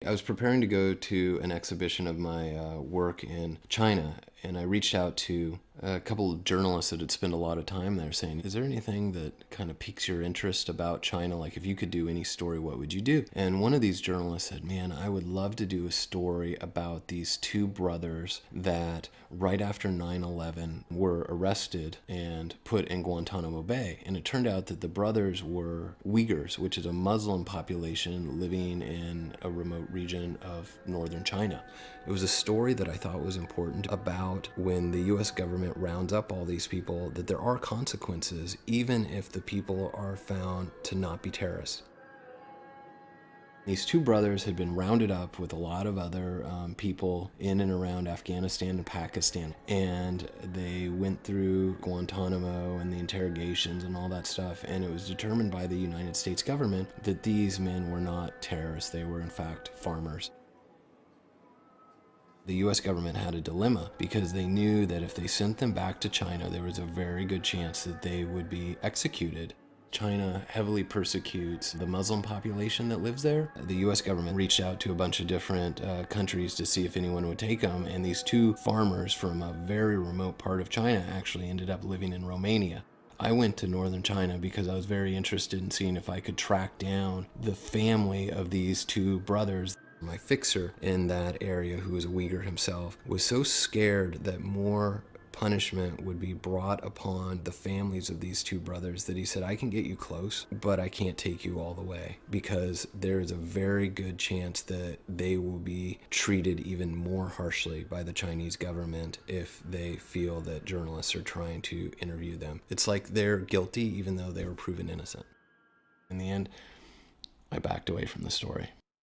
I was preparing to go to an exhibition of my work in China, and I reached out to a couple of journalists that had spent a lot of time there saying, is there anything that kind of piques your interest about China? Like, if you could do any story, what would you do? And one of these journalists said, man, I would love to do a story about these two brothers that right after 9/11 were arrested and put in Guantanamo Bay. And it turned out that the brothers were Uyghurs, which is a Muslim population living in a remote region of northern China. It was a story that I thought was important about when the U.S. government rounds up all these people, that there are consequences even if the people are found to not be terrorists. These two brothers had been rounded up with a lot of other people in and around Afghanistan and Pakistan, and they went through Guantanamo and the interrogations and all that stuff, and it was determined by the United States government that these men were not terrorists. They were in fact farmers. The U.S. government had a dilemma because they knew that if they sent them back to China, there was a very good chance that they would be executed. China heavily persecutes the Muslim population that lives there. The U.S. government reached out to a bunch of different countries to see if anyone would take them, and these two farmers from a very remote part of China actually ended up living in Romania. I went to northern China because I was very interested in seeing if I could track down the family of these two brothers. My fixer in that area, who was a Uyghur himself, was so scared that more punishment would be brought upon the families of these two brothers that he said, I can get you close, but I can't take you all the way, because there is a very good chance that they will be treated even more harshly by the Chinese government if they feel that journalists are trying to interview them. It's like they're guilty even though they were proven innocent. In the end, I backed away from the story.